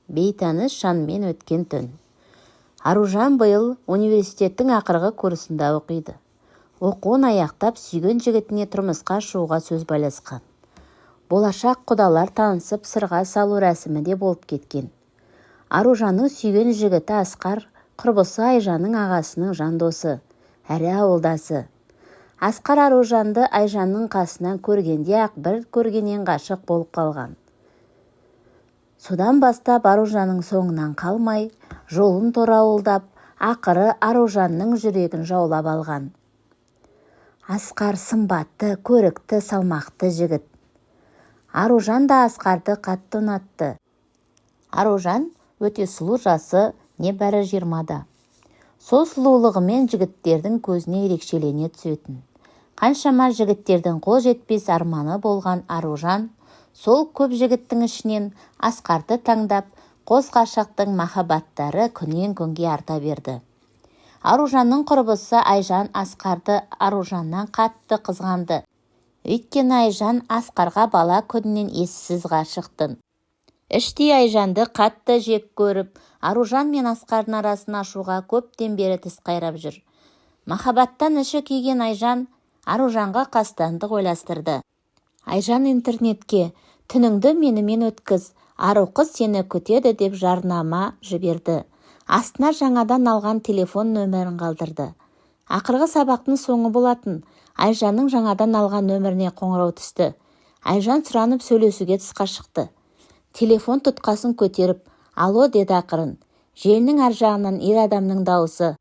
Бейтаныс жанмен өткен түн. Аружан биыл университеттің ақырғы курсында оқиды. Оқуын аяқтап сүйген жігітіне тұрмысқа шығуға сөз байласқан. Болашақ құдалар танысып сырға салу рәсімі де болып кеткен. Аружанның сүйген жігіті Асқар, құрбысы Айжанның ағасының жандосы, әрі ауылдасы. Асқар Аружанды Айжанның қасынан көргенде ақ бір көргеннен ғашық болып қалған. Содан бастап Аружанның соңынан қалмай, жолын торауылдап, ақыры Аружанның жүрегін жаулап алған. Асқар сымбатты, көрікті, салмақты жігіт. Аружан да Асқарды қатты ұнатты. Аружан өте сұлу, жасы небәрі 20-да. Сол сұлулығымен жігіттердің көзіне ерекшелене түсетін. Қаншама жігіттердің қол жетпес арманы болған Аружан сол көп жігіттің ішінен Асқарды таңдап, қос ғашықтың махаббаттары күннен күнге арта берді. Аружанның құрбысы Айжан Асқарды Аружаннан қатты қызғанды. Өйткені Айжан Асқарға бала күнінен ессіз ғашықтын. Іштей Айжанды қатты жек көріп, Аружан мен Асқардың арасын ашуға көптен бері тіс қайрап жүр. Махаббаттан іші күйген Айжан Аружанға қастандық ойластырды. Айжан интернетке «Түніңді менімен өткіз, ару қыз сені күтеді» деп жарнама жіберді. Астына жаңадан алған телефон нөмірін қалдырды. Ақырғы сабақтың соңы болатын. Айжанның жаңадан алған нөміріне қоңырау түсті. Айжан сұранып сөйлесуге тысқа шықты. Телефон тұтқасын көтеріп, «Алло» деді ақырын. Желінің ар жағынан ер адамның дауысы.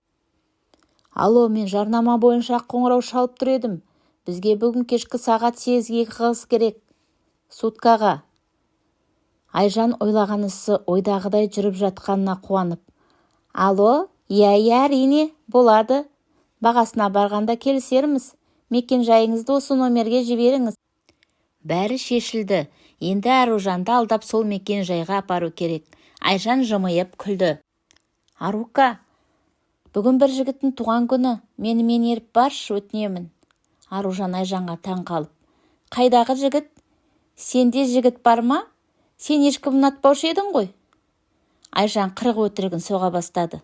«Алло, мен жарнама бойынша қоңырау шалып тұр едім. Бізге бүгін кешкі сағат 8-ге қыз керек. Суткаға». Айжан ойлаған ісі ойдағыдай жүріп жатқанына қуанып. «Алло, иә, әрине, болады. Бағасына барғанда келісерміз. Мекен жайыңызды осы номерге жіберіңіз». Бәрі шешілді. Енді Аружанды алдап сол мекен жайға апару керек. Айжан жымиып күлді. «Арука, бүгін бір жігіттің туған күні. Менімен еріп баршы, өтінемін». Аружан Айжанға таң қалып. «Қайдағы жігіт? Сенде жігіт бар ма? Сен ешкім ұнатпаушы едің ғой». Айжан қырық өтірігін соға бастады.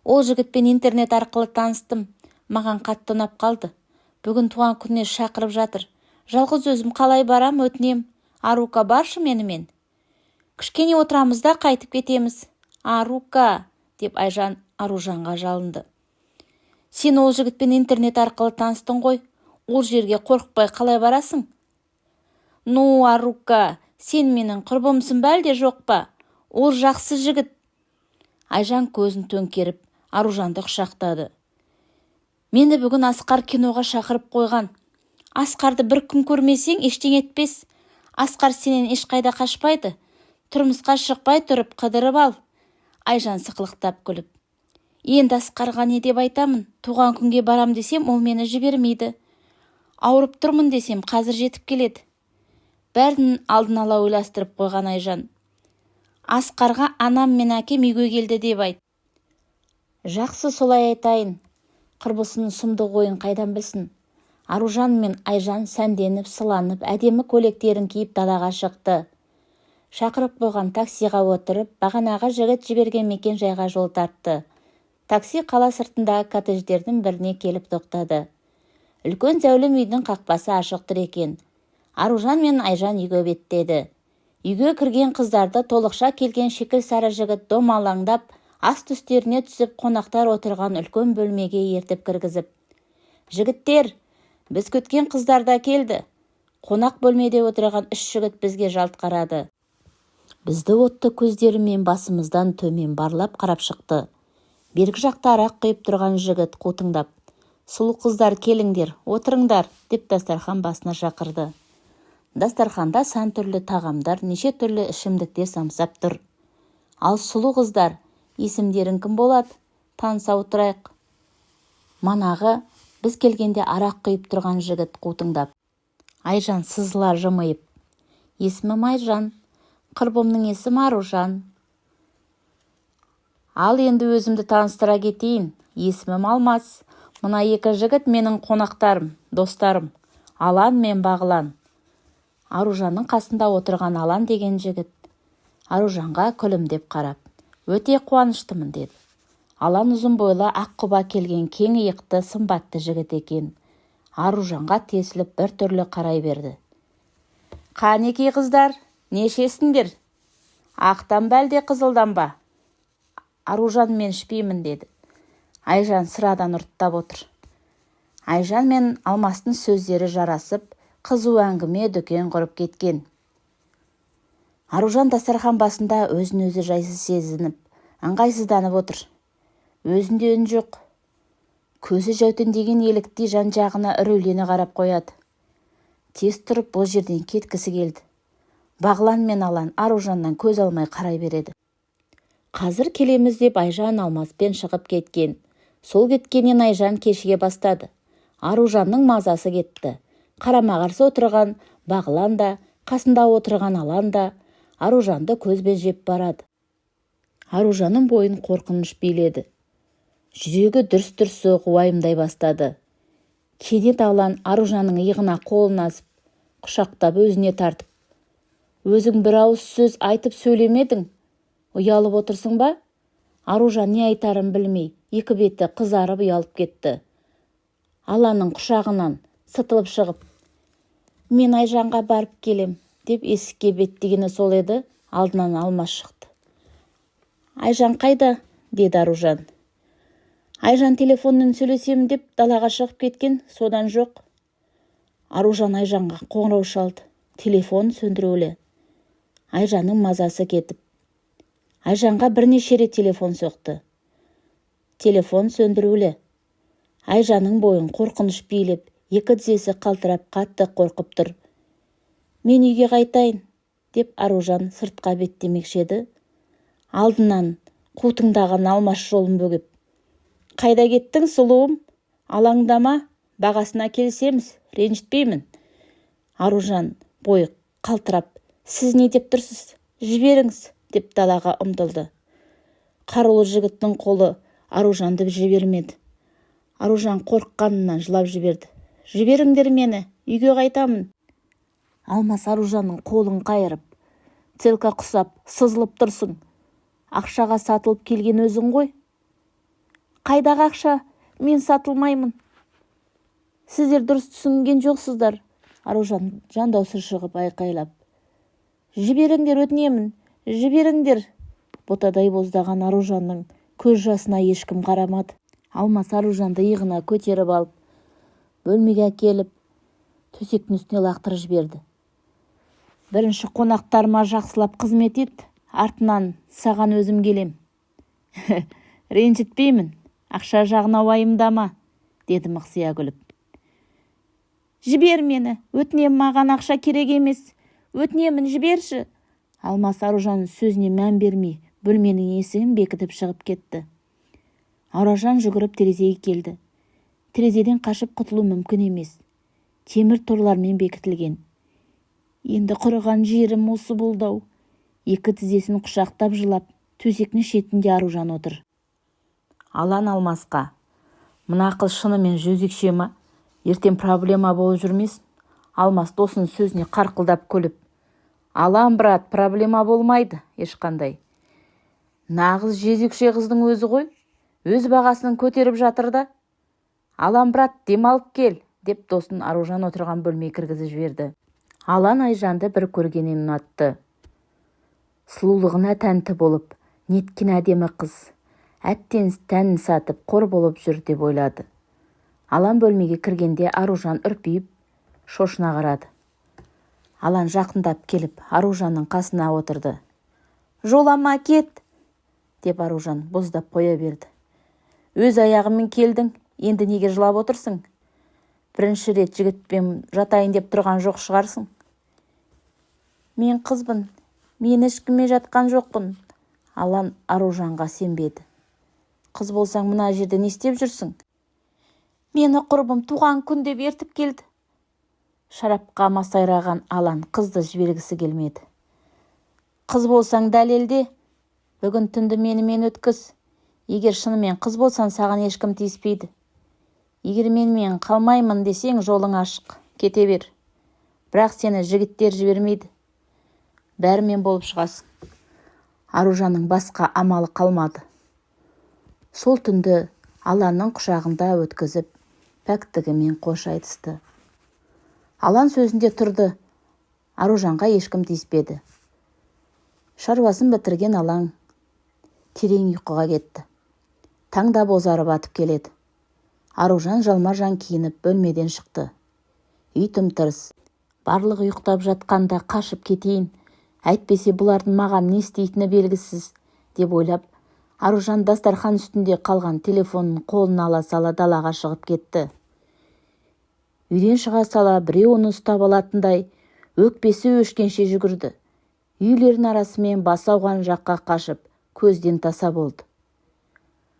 «Ол жігітпен интернет арқылы таныстым. Маған қатты ұнап қалды. Бүгін туған күніне шақырып жатыр. Жалғыз өзім қалай барам, өтінем. Арука, баршы менімен. Кішкене отырамыз да қайтып кетеміз». «Арука», деп Айжан Аружанға жалынды. «Сен ол жігітпен интернет арқылы таныстың ғой. Ол жерге қорықпай қалай барасың?» «Ну, Арука, сен менің құрбымсың ба әлде жоқ па? Ол жақсы жігіт». Айжан көзін төңкеріп, Аружанды құшақтады. «Мені бүгін Асқар киноға шақырып қойған. Асқарды бір күн көрмесең ештеңе етпес. Асқар сенен ешқайда қашпайды. Тұрмысқа шықпай тұрып қыдырып ал». Айжан сықылықтап күліп. «Енді Асқарға не деп айтамын? Туған күнге барам десем, ол мені жібермейді. Ауырып тұрмын десем, қазір жетіп келеді». Бәрін алдын ала ойластырып қойған Айжан. «Асқарға анам мен әкем үйге келді деп айт». «Жақсы, солай айтайын. Құрбысының сұмдық ойын қайдан білсін». Аружан мен Айжан сәнденіп, сыланып, әдемі көйлектерін киіп далаға шықты. Шақырып қойған таксиға отырып, бағанағы жігіт жіберген мекен жайға жол тартты. Такси қала сыртындағы коттедждердің біріне келіп тоқтады. Үлкен зәулім үйдің қақпасы ашық тұр екен. Аружан мен Айжан үйге беттеді. Үйге кірген қыздарды толықша келген шекіл сары жігіт домалаңдап, аст-үстеріне түсіп, қонақтар отырған үлкен бөлмеге ертіп кіргізіп. «Жігіттер, біз күткен қыздар да келді». Қонақ бөлмеде отырған 3 жігіт бізге жалт қарады. Бізді отты көздерімен басымыздан төмен барлап қарап шықты. Бергі жақта арақ құйып тұрған жігіт қутыңдап: «Сұлу қыздар, келіңдер, отырыңдар», деп дастархан басына шақырды. Дастарханда сан түрлі тағамдар, неше түрлі ішімдіктер самсап тұр. «Ал сұлу қыздар, есімдерің кім болады? Таныса отырайық». Манағы біз келгенде арақ құйып тұрған жігіт қутыңдап. Айжан сызыла жымиып: «Есімім Айжан, құрбымның есімі Аружан». «Ал енді өзімді таныстыра кетейін. Есімім Алмас. Мына 2 жігіт менің қонақтарым, достарым. Алан мен Бағлан». Аружанның қасында отырған Алан деген жігіт: Аружанға күлімдеп қарап, өте қуаныштымын деді. Алан ұзын бойлы ақ құба келген кең иықты сымбатты жігіт екен. Аружанға тесіліп бір түрлі қарай берді. Қанеки қыздар, нешесіңдер? Ақтан ба әлде қызылдан ба? Аружан мен ішпеймін деді. Айжан sıрадан ұрттап отыр. Айжан мен Алмастың сөздері жарасып, қызу әңгіме дүкен құрып кеткен. Аружан дастархан басында өзін-өзі жайсыз сезініп, ыңғайсызданып отыр. Өзінде үн жоқ. Көзі жәутеңдеген еліктей жан-жағына үрейлені қарап қояды. Тез тұрып бұл жерден кеткісі келді. Бағлан мен Алан Аружаннан көз алмай қарай береді. Қазір келеміз деп Айжан Алмаспен шығып кеткен. Сол кеткеннен Айжан кешіге бастады. Аружанның мазасы кетті. Қарама-қарсы отырған Бағлан да, қасында отырған Алан да Аружанды көзбен жеп барады. Аружанның бойын қорқыныш биледі. Жүрегі дүрс-дүрс соғып уайымдай бастады. Кенет Алан Аружанның иығына қолын асып, құшақтап өзіне тартып, өзің бір ауыз сөз айтып сөйлемедің, ұялып отырсың ба? Аружан не айтарын білмей, екі беті қызарып ұялып кетті. Аланның құшағынан сытылып шығып, мен Айжанға барып келем, деп есікке беттегені сол еді, алдынан Алмас шықты. Айжан қайда? Деді Аружан. Айжан телефонмен сөйлесем деп далаға шығып кеткен, содан жоқ. Аружан Айжанға қоңырау шалды. Телефон сөндірулі. Айжанның мазасы кетіп. Айжанға бірнеше рет телефон соқты. Телефон сөндірулі. Айжанның бойын қорқыныш билеп, екі тізесі қалтырап қатты қорқып тұр. Мен үйге қайтайын, деп Аружан сыртқа беттемекші еді. Алдынан қутыңдаған Алмас жолын бөгеп. Қайда кеттің, сұлуым? Алаңдама, бағасына келсеміз, ренжітпеймін. Аружан бойы қалтырап, сіз не деп тұрсыз? Жіберіңіз, деп далаға ұмтылды. Қарулы жігіттің қолы Аружанды жібермеді. Аружан қорыққанынан жылап жіберді. Жіберіңдер мені, үйге қайтамын. Алмас Аружанның қолын қайырып, целка құсап, сызылып тұрсың. Ақшаға сатылып келген өзің ғой. Қайдағы ақша? Мен сатылмаймын. Сіздер дұрыс түсінген жоқсыздар. Аружан жан даусы шығып айқайлап. Жіберіңдер, өтінемін, жіберіңдер. Ботадай боздаған Аружанның көз жасына ешкім қарамады. Алмас Аружанды иығына көтеріп алып, бөлмеге келіп, төсектің үстіне лақтырып жіберді. Бірінші қонақтарыма жақсылап қызмет ет, артынан саған өзім келем. Ренжітпеймін, ақша жағына уайымдама, деді мықсия күліп. Жібер мені, өтінем, маған ақша керек емес, өтінемін, жіберші. Алмас Аружанның сөзіне мән бермей, бөлменің есігін бекітіп шығып кетті. Аружан жүгіріп терезеге келді. Терезеден қашып құтылу мүмкін емес. Темір торлармен бекітілген. Енді құрыған жерім осы болдау. Екі тізесін құшақтап жылап, төсектің шетінде Аружан отыр. Алан Алмасқа, мына қыз шынымен жөзекше ма? Ертең проблема болып жүрмесін? Алмас досының сөзіне қарқылдап күліп. Алан брат, проблема болмайды, ешқандай. Нағыз жезекше қыздың өзі ғой. Өз бағасының көтеріп жатыр да. Алан брат, демалып кел, деп досын Аружан отырған бөлмеге кіргізіп жіберді. Алан Айжанды бір көргеннен ұнатты. Сұлулығына тәнті болып, неткен әдемі қыз. Әттен тәнін сатып, қор болып жүр деп ойлады. Алан бөлмеге кіргенде Аружан үрпиіп, шошына қарады. Алан жақындап келіп, Аружанның қасына отырды. Жолама кет, деп Аружан боздап қоя берді. Өз аяғымен келдің, енді неге жылап отырсың? Бірінші рет жігітпен жатайын деп тұрған жоқ шығарсың. Мен қызбын, мен ешкіммен жатқан жоқпын. Алан Аружанға сенбеді. Қыз болсаң мына жерде не істеп жүрсің? Мені құрбым туған күн деп ертіп келді. Шарапқа масайраған Алан қызды жібергісі келмеді. Қыз болсаң дәлелде, бүгін түнді менімен өткіз. Егер шынымен қыз болсаң, саған ешкім тиіспейді. Егер мен қалмаймын десең, жолың ашық, кете бер. Бірақ сені жігіттер жібермейді. Бәрімен болып шығасың. Аружанның басқа амалы қалмады. Сол түнді Аланның құшағында өткізіп, пәктігімен қош айтысты. Алан сөзінде тұрды. Аружанға ешкім тиіспеді. Шаруасын бітірген Алан терең ұйқыға кетті. Таңда бозарып атып келеді. Аружан жалма-жан киініп бөлмеден шықты. Үй тым-тырыс. Барлығы ұйықтап жатқанда қашып кетейін, әйтпесе бұлардың маған не істейтіні белгісіз, деп ойлап, Аружан дастархан үстінде қалған телефонын қолына ала сала далаға шығып кетті. Үйден шыға сала біреу оны ұстап алатындай өкпесі өшкенше жүгірді. Үйлердің арасымен бас ауған жаққа қашып, көзден таса болды.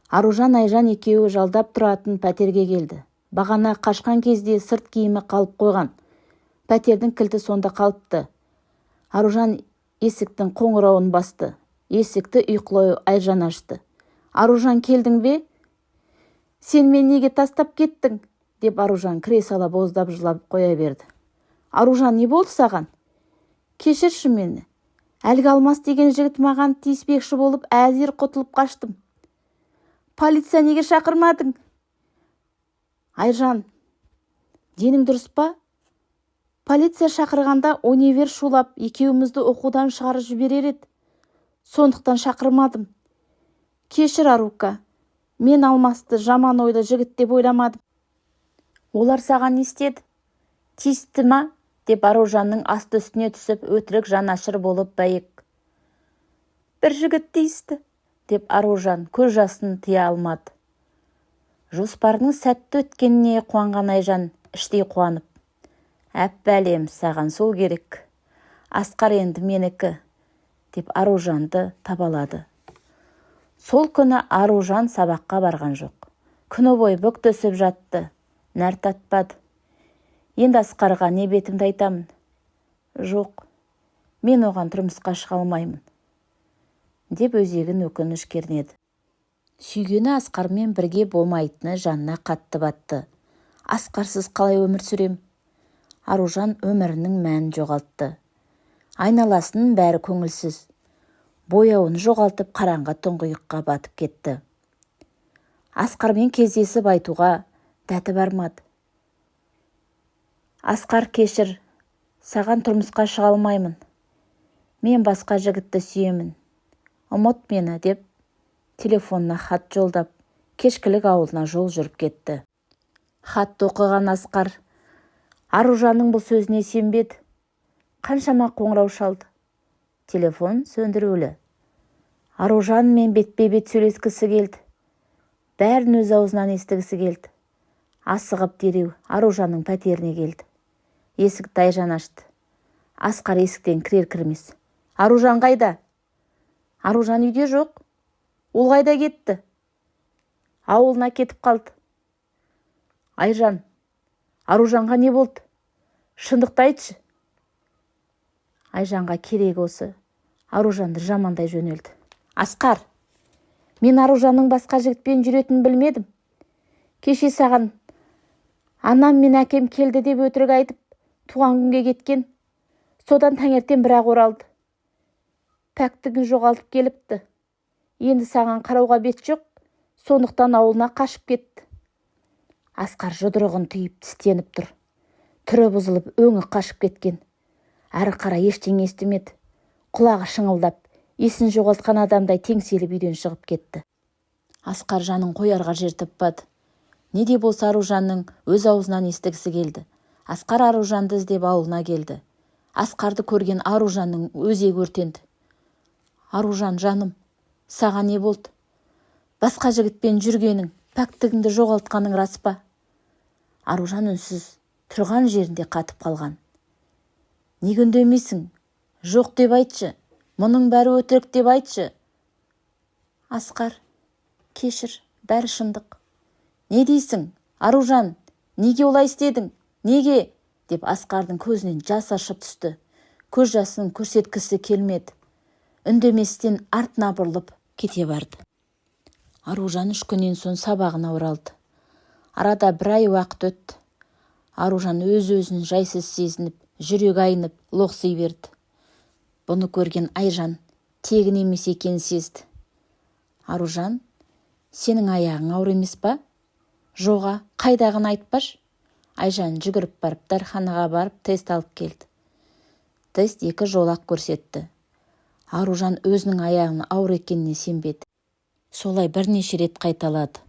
Аружан Айжан екеуі жалдап тұратын пәтерге келді. Бағана қашқан кезде сырт киімі қалып қойған. Пәтердің кілті сонда қалыпты. Аружан есіктің қоңырауын басты. Есікті ұйқылау Айжан ашты. Аружан, келдің бе? Сен мен неге тастап кеттің? Деп Аружан кіре сала боздап жылап қоя берді. Аружан, не болды саған? Кешірші мені. Әлгі Алмас деген жігіт маған тиіспекші болып әзер құтылып қаштым. Полиция неге шақырмадың? Айжан, денің дұрыс па? Полиция шақырғанда универ шулап, екеумізді оқудан шығарып жіберер еді. Сондықтан шақырмадым. Кешір, Арука. Мен Алмасты жаман ойлы жігіт деп ойламадым. Олар саған не істеді? Тиісті ма? Деп Аружанның асты үстіне түсіп, өтірік жанашыр болып бәйек. Бір жігіт тиісті, деп Аружан көз жасын тыя алмады. Жоспарының сәтті өткеніне қуанған Айжан іштей қуанып. Бәлем, саған сол керек. Асқар енді менікі, деп Аружанды табалады. Сол күні Аружан сабаққа барған жоқ. Күні бойы бүк төсіп жатты, нәр татпады. Енді Асқарға не бетімді айтамын? Жоқ, мен оған тұрмысқа шыға алмаймын, деп өзегін өкініш кернеді. Сүйгені Асқармен бірге болмайтыны жанына қатты батты. Асқарсыз қалай өмір сүрем? Аружан өмірінің мәнін жоғалтты. Айналасының бәрі көңілсіз. Бояуын жоғалтып қараңғы тұңғиыққа батып кетті. Асқармен кездесіп айтуға дәті бармады. Асқар, кешір, саған тұрмысқа шыға алмаймын. Мен басқа жігітті сүйемін. Ұмыт мені, деп телефонына хат жолдап, кешкілік ауылына жол жүріп кетті. Хатты оқыған Асқар Аружанның бұл сөзіне сенбеді. Қаншама қоңырау шалды. Телефон сөндірулі. Аружан мен бетпе-бет сөйлескісі келді. Бәрін өз аузынан естігісі келді. Асығып дереу Аружанның пәтеріне келді. Есікті Айжан ашты. Асқар есіктен кірер-кірмес: Аружан қайда? Аружан үйде жоқ. Ол қайда кетті? Ауылына кетіп қалды. Айжан, Аружанға не болды? Шындықты айтшы. Айжанға керек осы. Аружанды жамандай жөнелді. Асқар, мен Аружанның басқа жігітпен жүретінін білмедім. Кеше саған анам мен әкем келді деп өтірік айтып, туған күнге кеткен. Содан таңертең бірақ оралды. Пәктігін жоғалтып келіпті. Енді саған қарауға бет жоқ, сондықтан ауылына қашып кетті. Асқар жұдырығын түйіп тістеніп тұр. Түрі бұзылып, өңі қашып кеткен. Әрі қара ештеңе естімеді. Құлағы шыңылдап, есін жоғалтқан адамдай теңселіп үйден шығып кетті. Асқар жанын қоярға жер таппады. Не де болса Аружанның өз аузынан естігісі келді. Асқар Аружанды іздеп ауылына келді. Асқарды көрген Аружанның өзегі өртенді. Аружан, жаным, саған не болды? Басқа жігітпен жүргенің, пәктігіңді жоғалтқаның рас па? Аружан үнсіз тұрған жерінде қатып қалған. Неге үндемейсің? Жоқ деп айтшы. Мұның бәрі өтірік деп айтшы. Асқар, кешір, бәрі шындық. Не дейсің? Аружан, неге олай істедің? Неге? Деп Асқардың көзінен жас ашып түсті. Көз жасын көрсеткісі келмеді. Үндеместен артына бұрылып кете барды. Аружан 3 күннен соң сабағына оралды. Арада 1 ай уақыт өтті. Аружан өз-өзін жайсыз сезініп, жүрегі айнып, лоқси берді. Бұны көрген Айжан тегін емес екенін сезді. Аружан, сенің аяғың ауыр емес па? Жоға, қайдағын айтпаш. Айжан жүгіріп барып дәріханаға барып тест алып келді. Тест 2 жолақ көрсетті. Аружан өзінің аяғының ауыр екеніне сенбеді. Солай бірнеше рет қайталады.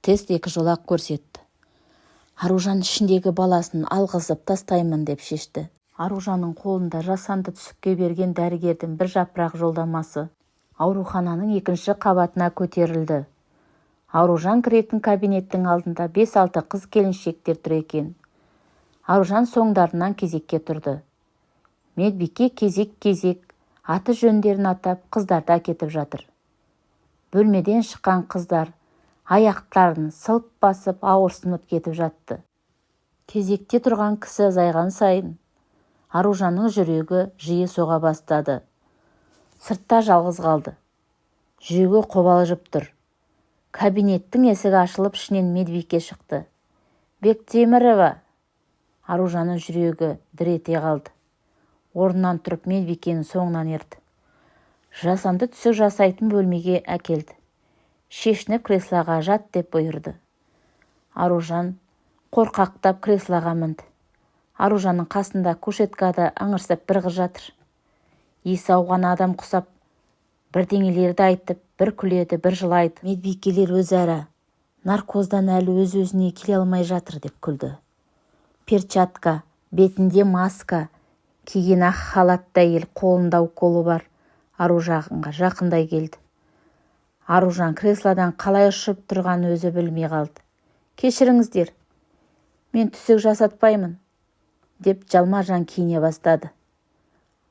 Тест 2 жолақ көрсетті. Аружан ішіндегі баласын алғызып тастаймын деп шешті. Аружанның қолында жасанды түсікке берген дәрігердің бір жапырақ жолдамасы аурухананың 2-ші қабатына көтерілді. Аружан кіретін кабинеттің алдында 5-6 қыз келіншектер тұр екен. Аружан соңдарынан кезекке тұрды. Медбике кезек-кезек аты жөндерін атап қыздарды әкетіп жатыр. Бөлмеден шыққан қыздар аяқтарын сылп басып ауырсынып кетіп жатты. Кезекте тұрған кісі азайған сайын Аружанның жүрегі жиі соға бастады. Сыртта жалғыз қалды. Жүрегі қобалжып тұр. Кабинеттің есігі ашылып ішінен медбике шықты. Бектемірова. Аружанның жүрегі дір ете қалды. Орнынан тұрып медбикенің соңынан ерді. Жасанды түсік жасайтын бөлмеге әкелді. Шешініп креслоға жат деп бұйырды. Аружан қорқақтап креслоға мінді. Аружанның қасында кушеткада ыңырсып бір қыз жатыр. Есі ауған адам құсап, бірдеңелерді айтып, бір күледі, бір жылайды. Медбикелер өзара наркоздан әлі өз-өзіне келе алмай жатыр деп күлді. Перчатка, бетінде маска, киген ақ халатты әйел қолында уколы бар Аружанға жақындай келді. Аружан креслодан қалай ұшып тұрған өзі білмей қалды. Кешіріңіздер, мен түсік жасатпаймын, деп жалма-жан киіне бастады.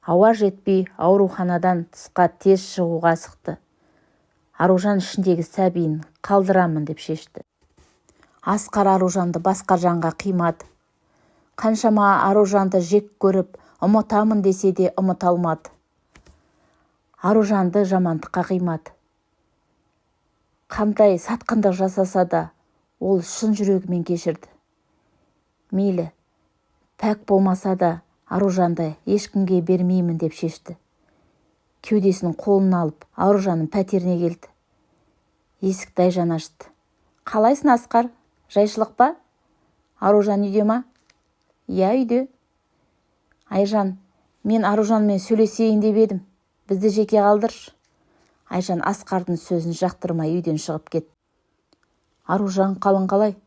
Ауа жетпей ауруханадан тысқа тез шығуға асықты. Аружан ішіндегі сәбиін қалдырамын деп шешті. Асқар Аружанды басқа жанға қимады. Қаншама Аружанды жек көріп, ұмытамын десе де ұмыта алмады. Аружанды жамандыққа қимады. Қандай сатқындық жасаса да, ол шын жүрегімен кешірді. Мейлі, пәк болмаса да Аружанды ешкімге бермеймін деп шешті. Кеудесінің қолын алып, Аружанның пәтеріне келді. Есікті Айжан ашты. Қалайсың, Асқар? Жайшылық па? Аружан үйде ма? Иә, үйде. Айжан, мен Аружанмен сөйлесейін деп едім. Бізді жеке қалдыршы. Айжан Асқардың сөзін жақтырмай үйден шығып кетті. Аружан қалың қалай?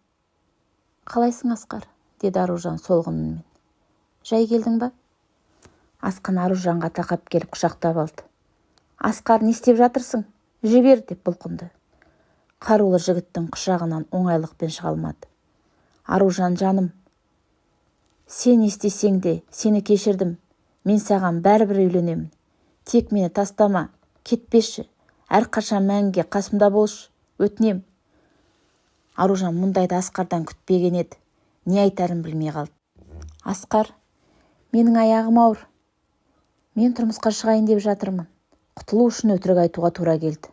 Қалайсың, Асқар? Деді Аружан солғын үнмен. Жай келдің ба? Асқан Аружанға тақап келіп құшақтап алды. Асқар, не істеп жатырсың? Жібер деп бұлқынды. Қарулы жігіттің құшағынан оңайлықпен шыға алмады. Аружан, жаным, сен істесең де сені кешірдім. Мен саған бәрібір үйленемін. Тек мені тастама, кетпеші. Әрқашан мәңгіге қасымда болшы, өтінем. Аружан мұндайды Асқардан күтпеген еді. Не айтарын білмей қалды. Асқар, менің аяғым ауыр. Мен тұрмысқа шығайын деп жатырмын. Құтылу үшін өтірік айтуға тура келді.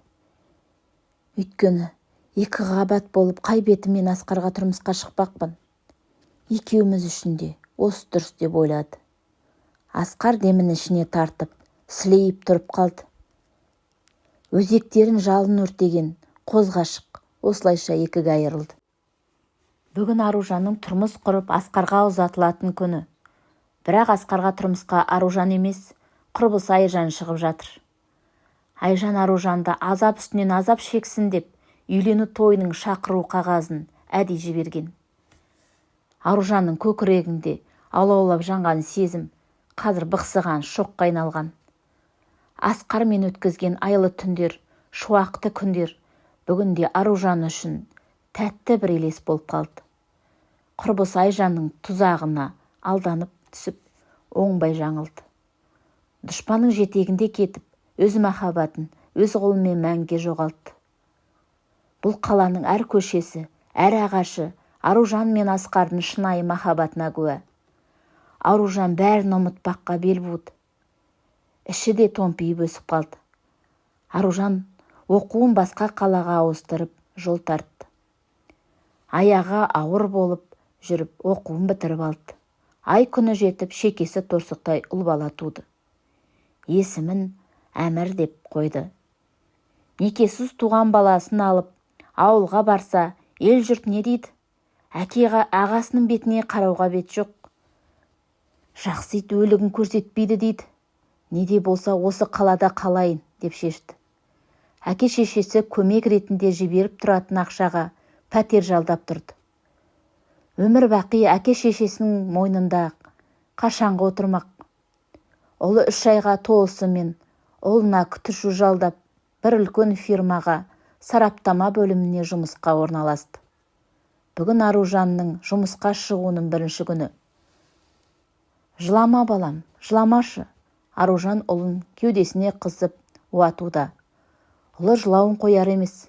Өйткені 2 қабат болып қай бетімен Асқарға тұрмысқа шықпақпын. Екеуміз үшін де осы дұрыс деп ойлады. Асқар демін ішіне тартып, сілейіп тұрып қалды. Өзектерін жалын өртеген қоз ғашық осылайша 2-ге айырылды. Бүгін Аружанның тұрмыс құрып Асқарға ұзатылатын күні. Бірақ Асқарға тұрмысқа Аружан емес, құрбысы Айжан шығып жатыр. Айжан Аружанды азап үстінен азап шексін деп, үйлену тойының шақыру қағазын әдей жіберген. Аружанның көкірегінде алаулап жанған сезім қазір бықсыған, шоққа айналған. Асқармен өткізген айлы түндер, шуақты күндер бүгінде Аружан үшін тәтті бір елес болып қалды. Құрбысы Айжанның тұзағына алданып түсіп, оңбай жаңылды. Дұшпанның жетегінде кетіп, өз махаббатын өз қолымен мәңге жоғалтты. Бұл қаланың әр көшесі, әр ағашы Аружан мен Асқардың шынайы махаббатына куә. Аружан бәрін ұмытпаққа бел буды. Іші де томпиып өсіп қалды. Аружан оқуын басқа қалаға ауыстырып жол тартты. Аяғы ауыр болып жүріп оқуын бітіріп алды. Ай күні жетіп шекесі торсықтай ұл бала туды. Есімін әмір деп қойды. Некесіз туған баласын алып ауылға барса, ел жұрт не дейді? Әкеға ағасының бетіне қарауға бет жоқ. Жақсы ит өлігін көрсетпейді дейді. Не де болса осы қалада қалайын деп шешті. Әке шешесі көмек ретінде жіберіп тұратын ақшаға пәтер жалдап тұрды. Өмір бақи әке шешесінің мойнында қашанғы отырмақ. Ұлы 3 айға толысымен ұлына күтуші жалдап, бір үлкен фирмаға сараптама бөліміне жұмысқа орналасты. Бүгін Аружанның жұмысқа шығуының бірінші күні. Жылама балам, жыламашы. Аружан ұлын кеудесіне қысып уатуда. Ұлы жылауын қояр емес.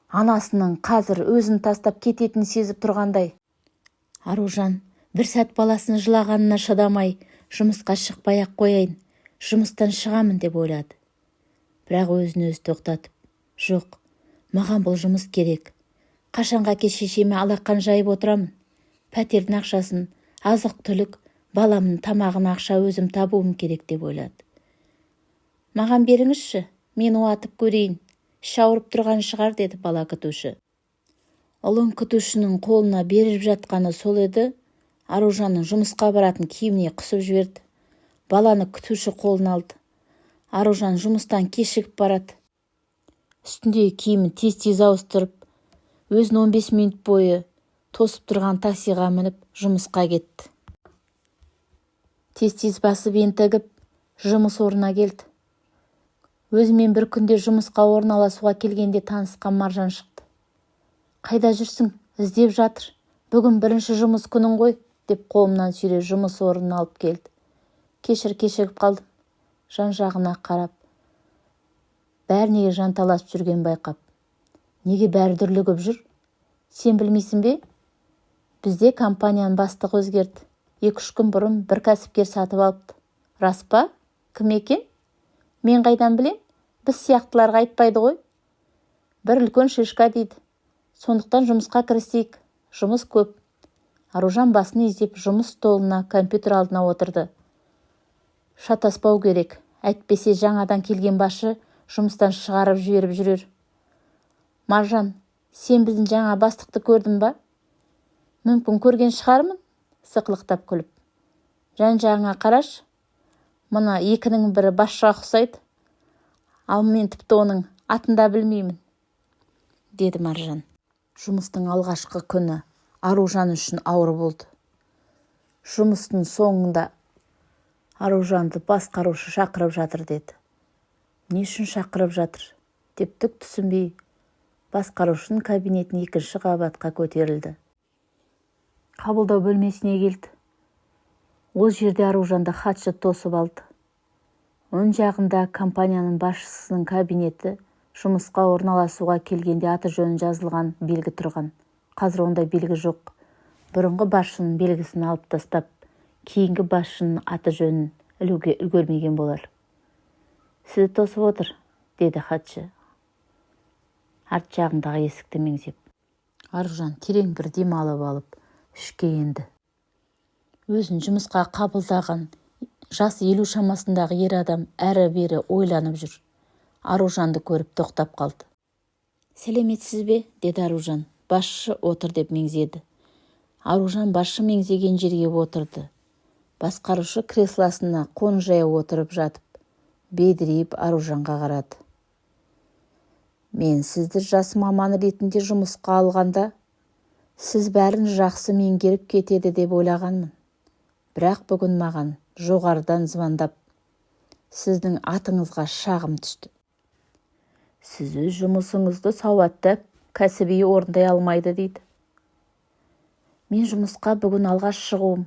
Анасының қазір өзін тастап кететінін сезіп тұрғандай. Аружан бір сәт баласын жылағанына шыдамай, жұмысқа шықпай-ақ қояйын, жұмыстан шығамын деп ойлады. Бірақ өзін-өзі тоқтатып, жоқ, маған бұл жұмыс керек. Қашанға әке шешеме алақан жайып отырамын. Пәтердің ақшасын, азық-түлік, баламның тамағын ақша өзім табуым керек деп ойлады. Маған беріңізші, мен уатып көрейін. Іші ауырып тұрған шығар, деді бала күтуші. Ұлын күтушінің қолына беріп жатқаны сол еді. Аружанның жұмысқа баратын киіміне қысып жіберді. Баланы күтуші қолына алды. Аружан жұмыстан кешігіп барады. Үстіндегі киімін тез-тез ауыстырып, өзін 15 минут бойы тосып тұрған таксиға мініп жұмысқа кетті. Тез-тез басып ентігіп, жұмыс орнына келді. Өзімен бір күнде жұмысқа орналасуға келгенде танысқан Маржан шықты. Қайда жүрсің? Іздеп жатыр. Бүгін бірінші жұмыс күнің ғой, деп қолымнан сүйреп жұмыс орнына алып келді. Кешігіп қалдым. Жан-жағына қарап, бәрінеге жанталасып жүрген байқап. Неге бәрі дүрлігіп жүр? Сен білмейсің бе? Бізде компанияның бастығы өзгерді. 2-3 күн бұрын бір кәсіпкер сатып алыпты. Рас па? Кім екен? Мен қайдан білем? Біз сияқтыларға айтпайды ғой. Бір үлкен шишка дейді. Сондықтан жұмысқа кірісейік. Жұмыс көп. Аружан басын изеп жұмыс столына, компьютер алдына отырды. Шатаспау керек. Әйтпесе жаңадан келген басшы жұмыстан шығарып жіберіп жүрер. Маржан, сен біздің жаңа бастықты көрдің ба? Мүмкін көрген шығармын, сықылықтап күліп. Жан-жағыңа қараш. Мына екінің бірі басшыға ұқсайды. Ал мен тіпті оның атын да білмеймін, деді Маржан. Жұмыстың алғашқы күні Аружан үшін ауыр болды. Жұмыстың соңында Аружанды басқарушы шақырып жатыр деді. Не үшін шақырып жатыр? Деп түк түсінбей, басқарушының кабинетінің 2-ші қабатқа көтерілді. Қабылдау бөлмесіне келді. Ол жерде Аружанды хатшы тосып алды. Оң жағында компанияның басшысының кабинеті, жұмысқа орналасуға келгенде аты жөнін жазылған белгі тұрған. Қазір ондай белгі жоқ. Бұрынғы басшының белгісін алып тастап, кейінгі басшының аты жөнін ілуге үлгермеген болар. Сізді тосып отыр, деді хатшы. Арт жағындағы есікті меңзеп. Аружан терең бір дем алып ішке енді. Өзін жұмысқа қабылдаған жасы 50 шамасындағы ер адам әрі-бері ойланып жүр. Аружанды көріп тоқтап қалды. Сәлеметсіз бе? Деді Аружан. Басшы отыр деп меңзеді. Аружан басшы меңзеген жерге отырды. Басқарушы креслосына қон жая отырып жатып, бедірейіп Аружанға қарады. Мен сізді жас маман ретінде жұмысқа алғанда, сіз бәрін жақсы меңгеріп кетеді деп ойлағанмын. Бірақ бүгін маған жоғарыдан звондап, сіздің атыңызға шағым түсті. Сіз өз жұмысыңызды сауатты, кәсіби орындай алмайды дейді. Мен жұмысқа бүгін алғаш шығуым.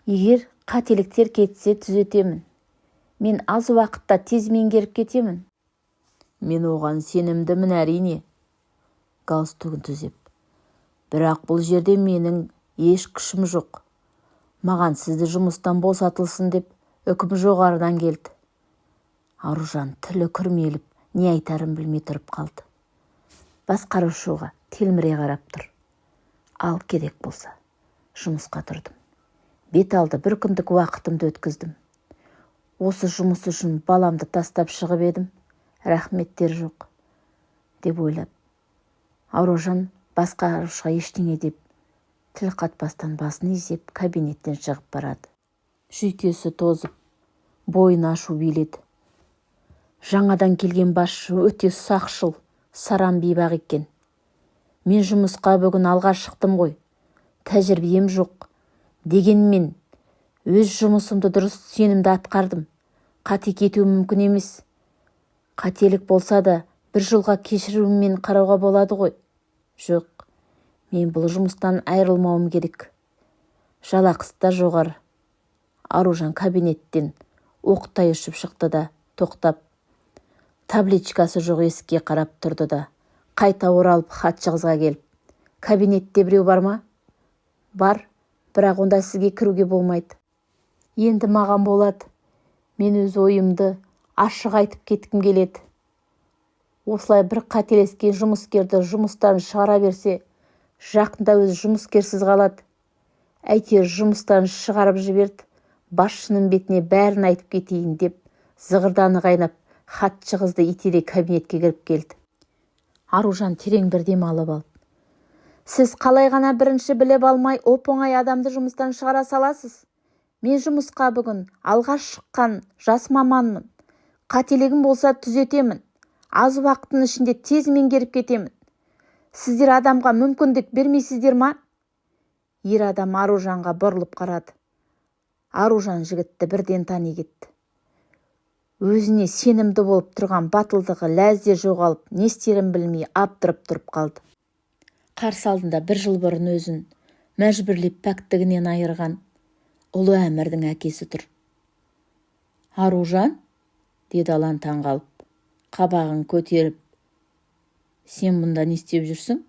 Егер қателіктер кетсе түзетемін. Мен аз уақытта тез меңгеріп кетемін. Мен оған сенімдімін әрине. Галстугін түзеп. Бірақ бұл жерде менің еш күшім жоқ. Маған сізді жұмыстан босатылсын деп үкім жоғарыдан келді. Аружан тілі күрмеліп, не айтарын білмей тұрып қалды. Басқарушыға телміре қарап тұр. Ал керек болса, жұмысқа тұрдым. Бет алды бір күндік уақытымды өткіздім. осы жұмыс үшін баламды тастап шығып едім, рахметтер жоқ, деп ойлап. Аружан басқарушыға ештеңе деп тіл қатпастан басын изеп кабинеттен шығып барады. Жүйкесі тозып, бойын ашу биледі. Жаңадан келген басшы өте сақшыл, сарам бейбақ екен. Мен жұмысқа бүгін алғаш шықтым ғой, тәжірибем жоқ. Дегенмен, өз жұмысымды дұрыс сенімді атқардым. Қате кетуі мүмкін емес. Қателік болса да, бір жолға кешірумен қарауға болады ғой. Жоқ, мен бұл жұмыстан айырылмауым керек. Жалақысы да жоғары. Аружан кабинеттен оқтай ұшып шықты да, тоқтап, табличкасы жоқ есікке қарап тұрды да, қайта оралып хат жазға келіп, кабинетте біреу бар ма? Бар, бірақ онда сізге кіруге болмайды. Енді маған болады. Мен өз ойымды ашық айтып кеткім келеді. Осылай бір қателескен жұмыскерді жұмыстан шығара берсе, жақында өз жұмыскерсіз қалады. Әйтеуір жұмыстан шығарып жіберді, басшының бетіне бәрін айтып кетейін деп, зығырданы қайнап, хатшы қызды итере кабинетке кіріп келді. Аружан терең бір дем алып алып: сіз қалай ғана бірінші біліп алмай, оп-оңай адамды жұмыстан шығара саласыз? Мен жұмысқа бүгін алғаш шыққан жас маманмын. Қателігім болса түзетемін. Аз уақыттың ішінде тез меңгеріп кетемін. Сіздер адамға мүмкіндік бермейсіздер ма? Ер адам Аружанға бұрылып қарады. Аружан жігітті бірден тани кетті. Өзіне сенімді болып тұрған батылдығы ләзде жоғалып, не істерін білмей абдырап тұрып қалды. Қарсы алдында бір жыл бұрын өзін мәжбүрлеп пәктігінен айырған ұлы әмірдің әкесі тұр. Аружан, деді алан таңғалып, қабағын көтеріп, сен мұнда не істеп жүрсің?